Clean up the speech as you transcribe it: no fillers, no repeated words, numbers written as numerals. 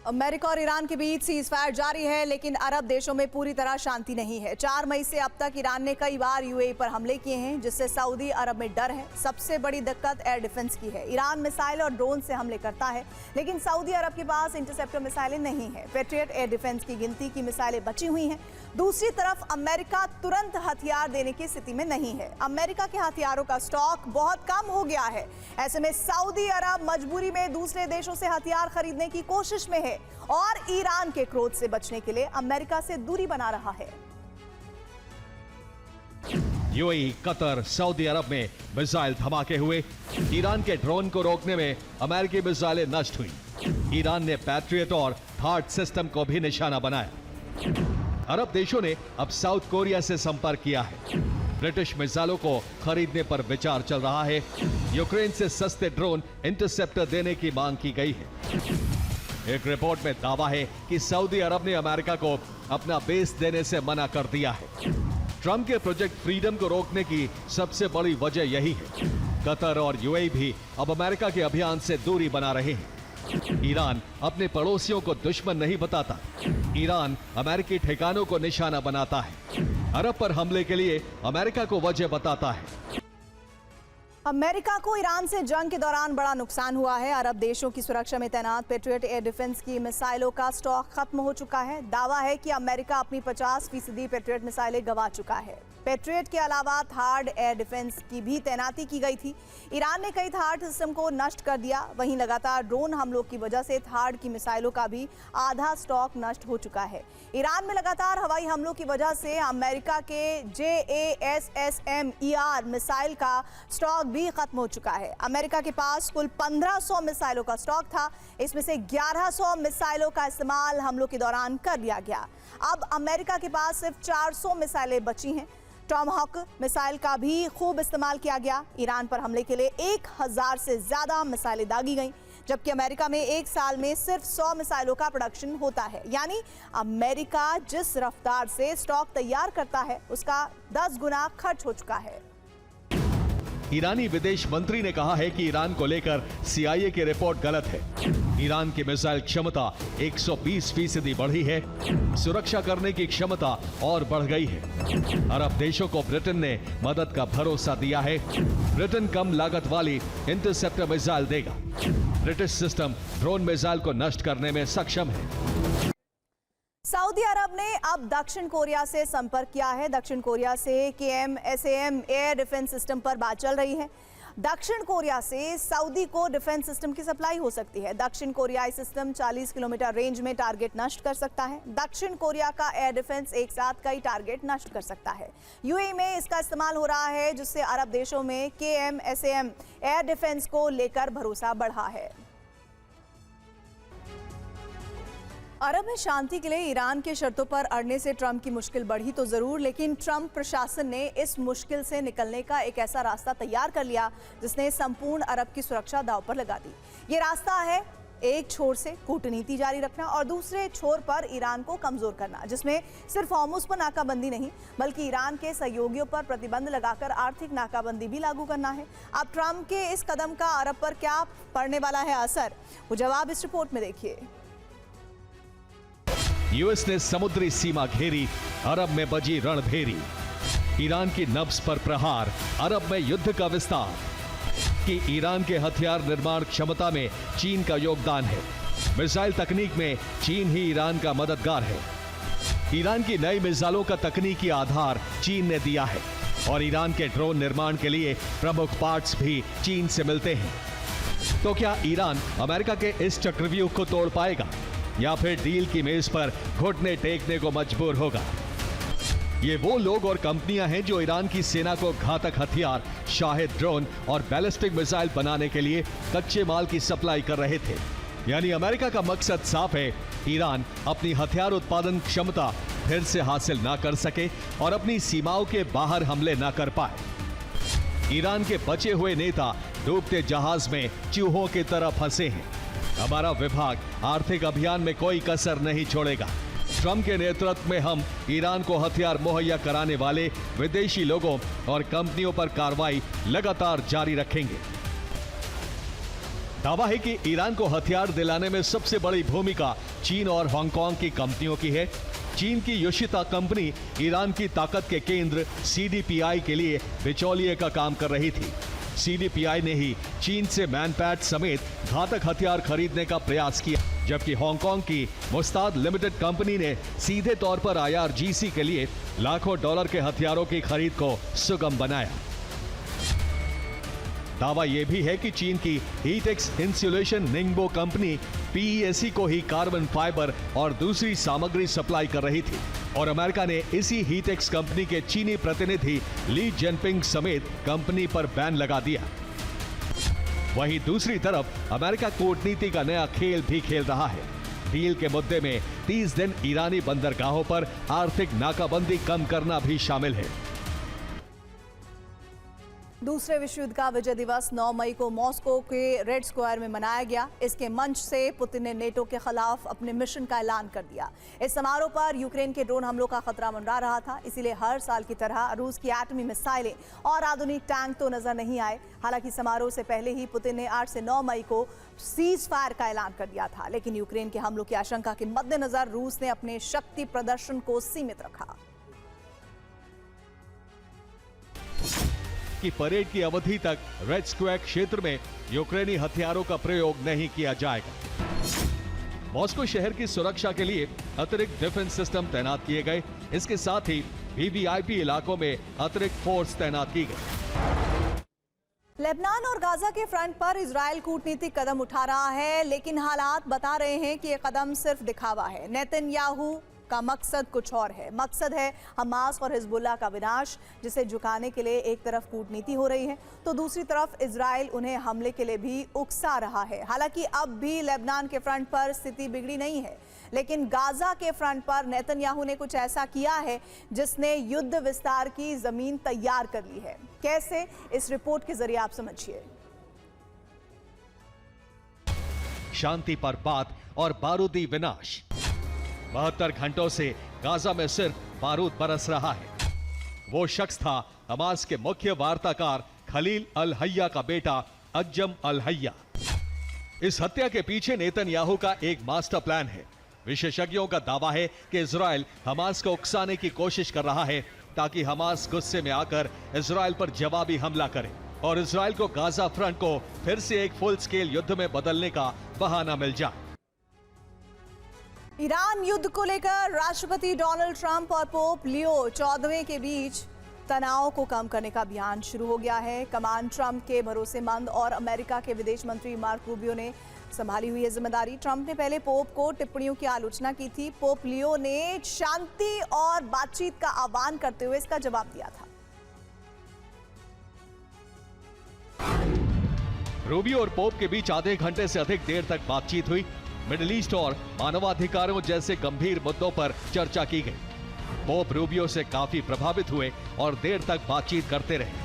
America और Iran के बीच cease fire जारी है, लेकिन अरब देशों में पूरी तरह शांति नहीं है। 4 मई से अब तक ईरान ने कई बार यूएई पर हमले किए हैं, जिससे सऊदी अरब में डर है। सबसे बड़ी दिक्कत एयर डिफेंस की है। ईरान मिसाइल और ड्रोन से हमले करता है, लेकिन सऊदी अरब के पास इंटरसेप्टर मिसाइलें नहीं है। पेट्रियट एयर डिफेंस की गिनती की मिसाइलें बची हुई हैं। दूसरी तरफ अमेरिका तुरंत हथियार देने की स्थिति में नहीं है। अमेरिका के हथियारों का स्टॉक बहुत कम हो गया है। ऐसे में सऊदी अरब मजबूरी में दूसरे देशों से हथियार खरीदने की कोशिश में है और ईरान के क्रोध से बचने के लिए अमेरिका से दूरी बना रहा है। यूएई, कतर, सऊदी अरब में मिसाइल धमाके हुए। ईरान के ड्रोन को रोकने में अमेरिकी मिसाइलें नष्ट हुई। ईरान ने पैट्रियट और थार्ड सिस्टम को भी निशाना बनाया। अरब देशों ने अब साउथ कोरिया से संपर्क किया है। ब्रिटिश मिसाइलों को खरीदने पर विचार चल रहा है। यूक्रेन से सस्ते ड्रोन इंटरसेप्टर देने की मांग की गई है। एक रिपोर्ट में दावा है कि सऊदी अरब ने अमेरिका को अपना बेस देने से मना कर दिया है। ट्रंप के प्रोजेक्ट फ्रीडम को रोकने की सबसे बड़ी वजह यही है। कतर और यूएई भी अब अमेरिका के अभियान से दूरी बना रहे हैं। ईरान अपने पड़ोसियों को दुश्मन नहीं बताता। ईरान अमेरिकी ठिकानों को निशाना बनाता है। अरब पर हमले के लिए अमेरिका को वजह बताता है। अमेरिका को ईरान से जंग के दौरान बड़ा नुकसान हुआ है। अरब देशों की सुरक्षा में तैनात पेट्रियट एयर डिफेंस की मिसाइलों का स्टॉक खत्म हो चुका है। दावा है कि अमेरिका अपनी 50% पेट्रियट मिसाइलें गंवा चुका है। पेट्रियट के अलावा थार्ड एयर डिफेंस की भी तैनाती की गई थी। ईरान ने कई थार्ड सिस्टम को नष्ट कर दिया। वहीं लगातार ड्रोन हमलों की वजह से थार्ड की मिसाइलों का भी आधा स्टॉक नष्ट हो चुका है। ईरान में लगातार हवाई हमलों की वजह से अमेरिका के JASSM-ER मिसाइल का स्टॉक भी खत्म हो चुका है। अमेरिका के पास कुल 1500 मिसाइलों का स्टॉक था। इसमें से 1100 मिसाइलों का इस्तेमाल हमलों के दौरान कर लिया गया। अब अमेरिका के पास सिर्फ 400 मिसाइलें बची हैं। टॉमहॉक मिसाइल का भी खूब इस्तेमाल किया गया। ईरान पर हमले के लिए 1000 से ज्यादा मिसाइलें दागी गईं, जबकि अमेरिका में एक साल में सिर्फ 100 मिसाइलों का प्रोडक्शन होता है। यानी अमेरिका जिस रफ्तार से स्टॉक तैयार करता है, उसका 10 गुना खर्च हो चुका है। ईरानी विदेश मंत्री ने कहा है कि ईरान को लेकर CIA की रिपोर्ट गलत है। ईरान की मिसाइल क्षमता 120% बढ़ी है। सुरक्षा करने की क्षमता और बढ़ गई है। अरब देशों को ब्रिटेन ने मदद का भरोसा दिया है। ब्रिटेन कम लागत वाली इंटरसेप्टर मिसाइल देगा। ब्रिटिश सिस्टम ड्रोन मिसाइल को नष्ट करने में सक्षम है। सऊदी अरब ने अब दक्षिण कोरिया से संपर्क किया है। दक्षिण कोरिया से KM-SAM एयर डिफेंस सिस्टम पर बात चल रही है। दक्षिण कोरिया से सऊदी को डिफेंस सिस्टम की सप्लाई हो सकती है। दक्षिण कोरियाई सिस्टम 40 किलोमीटर रेंज में टारगेट नष्ट कर सकता है। दक्षिण कोरिया का एयर डिफेंस एक साथ कई टारगेट नष्ट कर सकता है। यूएई में इसका इस्तेमाल हो रहा है, जिससे अरब देशों में KM-SAM एयर डिफेंस को लेकर भरोसा बढ़ा है। अरब में शांति के लिए ईरान के शर्तों पर अड़ने से ट्रंप की मुश्किल बढ़ी तो जरूर, लेकिन ट्रंप प्रशासन ने इस मुश्किल से निकलने का एक ऐसा रास्ता तैयार कर लिया जिसने संपूर्ण अरब की सुरक्षा दांव पर लगा दी। ये रास्ता है एक छोर से कूटनीति जारी रखना और दूसरे छोर पर ईरान को कमजोर करना, जिसमें सिर्फ हॉर्मुज पर नाकाबंदी नहीं, बल्कि ईरान के सहयोगियों पर प्रतिबंध लगाकर आर्थिक नाकाबंदी भी लागू करना है। अब ट्रंप के इस कदम का अरब पर क्या पड़ने वाला है असर, वो जवाब इस रिपोर्ट में देखिए। यूएस ने समुद्री सीमा घेरी, अरब में बजी रणभेरी। ईरान की नब्ज पर प्रहार, अरब में युद्ध का विस्तार। कि ईरान के हथियार निर्माण क्षमता में चीन का योगदान है। मिसाइल तकनीक में चीन ही ईरान का मददगार है। ईरान की नई मिसाइलों का तकनीकी आधार चीन ने दिया है और ईरान के ड्रोन निर्माण के लिए प्रमुख पार्ट्स भी चीन से मिलते हैं। तो क्या ईरान अमेरिका के इस चक्रव्यूह को तोड़ पाएगा या फिर डील की मेज पर घुटने टेकने को मजबूर होगा? ये वो लोग और कंपनियां हैं जो ईरान की सेना को घातक हथियार, शाहिद ड्रोन और बैलिस्टिक मिसाइल बनाने के लिए कच्चे माल की सप्लाई कर रहे थे। यानी अमेरिका का मकसद साफ है, ईरान अपनी हथियार उत्पादन क्षमता फिर से हासिल ना कर सके और अपनी सीमाओं के बाहर हमले ना कर पाए। ईरान के बचे हुए नेता डूबते जहाज में चूहों की तरह फंसे हैं। हमारा विभाग आर्थिक अभियान में कोई कसर नहीं छोड़ेगा। ट्रंप के नेतृत्व में हम ईरान को हथियार मुहैया कराने वाले विदेशी लोगों और कंपनियों पर कार्रवाई लगातार जारी रखेंगे। दावा है कि ईरान को हथियार दिलाने में सबसे बड़ी भूमिका चीन और हांगकांग की कंपनियों की है। चीन की योशिता कंपनी ईरान की ताकत के केंद्र सीडीपीआई के लिए बिचौलिए का काम कर रही थी। सीडीपीआई ने ही चीन से मैनपैट समेत घातक हथियार खरीदने का प्रयास किया, जबकि हांगकांग की मुस्ताद लिमिटेड कंपनी ने सीधे तौर पर IRGC के लिए लाखों डॉलर के हथियारों की खरीद को सुगम बनाया। दावा यह भी है कि चीन की हीटेक्स इंसुलेशन निंगबो कंपनी PESC को ही कार्बन फाइबर और दूसरी सामग्री सप्लाई कर रही थी और अमेरिका ने इसी हीटेक्स कंपनी के चीनी प्रतिनिधि ली जिनपिंग समेत कंपनी पर बैन लगा दिया। वहीं दूसरी तरफ अमेरिका कूटनीति का नया खेल भी खेल रहा है। डील के मुद्दे में 30 दिन ईरानी बंदरगाहों पर आर्थिक नाकाबंदी कम करना भी शामिल है। दूसरे विश्व युद्ध का विजय दिवस 9 मई को मॉस्को के रेड स्क्वायर में मनाया गया। इसके मंच से पुतिन ने नेटो के खिलाफ अपने मिशन का ऐलान कर दिया। इस समारोह पर यूक्रेन के ड्रोन हमलों का खतरा मंडरा रहा था, इसीलिए हर साल की तरह रूस की एटमी मिसाइलें और आधुनिक टैंक तो नजर नहीं आए। हालांकि समारोह से पहले ही पुतिन ने 8 से 9 मई को सीज फायर का ऐलान कर दिया था, लेकिन यूक्रेन के हमलों की आशंका के मद्देनजर रूस ने अपने शक्ति प्रदर्शन को सीमित रखा। कि परेड की अवधि तक रेड स्क्वायर क्षेत्र में यूक्रेनी हथियारों का प्रयोग नहीं किया जाएगा। मॉस्को शहर की सुरक्षा के लिए अतिरिक्त डिफेंस सिस्टम तैनात किए गए। इसके साथ ही वीवीआईपी इलाकों में अतिरिक्त फोर्स तैनात की गई। लेबनान और गाजा के फ्रंट पर इजराइल कूटनीतिक कदम उठा रहा है, लेकिन हालात बता रहे हैं कि यह कदम सिर्फ दिखावा है। नेतन्याहू का मकसद कुछ और है। मकसद है हमास और हिजबुल्लाह का विनाश, जिसे झुकाने के लिए एक तरफ कूटनीति हो रही है तो दूसरी तरफ इजराइल उन्हें हमले के लिए भी उकसा रहा है। हालांकि अब भी लेबनान के फ्रंट पर स्थिति बिगड़ी नहीं है, लेकिन गाजा के फ्रंट पर नेतन्याहू ने कुछ ऐसा किया है जिसने युद्ध विस्तार की जमीन तैयार कर ली है। कैसे, इस रिपोर्ट के जरिए आप समझिए। शांति पर बात और बारूदी विनाश। 72 घंटों से गाजा में सिर्फ बारूद बरस रहा है। वो शख्स था हमास के मुख्य वार्ताकार खलील अल हय्या का बेटा अज्जम अल हय्या। इस हत्या के पीछे नेतन्याहू का एक मास्टर प्लान है। विशेषज्ञों का दावा है कि इजराइल हमास को उकसाने की कोशिश कर रहा है ताकि हमास गुस्से में आकर इजराइल पर जवाबी हमला करे और इजराइल को गाजा फ्रंट को फिर से एक फुल स्केल युद्ध में बदलने का बहाना मिल जाए। ईरान युद्ध को लेकर राष्ट्रपति डोनाल्ड ट्रंप और पोप लियो 14वें के बीच तनाव को कम करने का अभियान शुरू हो गया है। कमान ट्रंप के भरोसेमंद और अमेरिका के विदेश मंत्री मार्को रूबियो ने संभाली हुई है जिम्मेदारी। ट्रंप ने पहले पोप को टिप्पणियों की आलोचना की थी। पोप लियो ने शांति और बातचीत का आह्वान करते हुए इसका जवाब दिया था। रूबियो और पोप के बीच आधे घंटे से अधिक देर तक बातचीत हुई। मिडिल ईस्ट और मानवाधिकारों जैसे गंभीर मुद्दों पर चर्चा की गई। पोप रूबियो से काफी प्रभावित हुए और देर तक बातचीत करते रहे।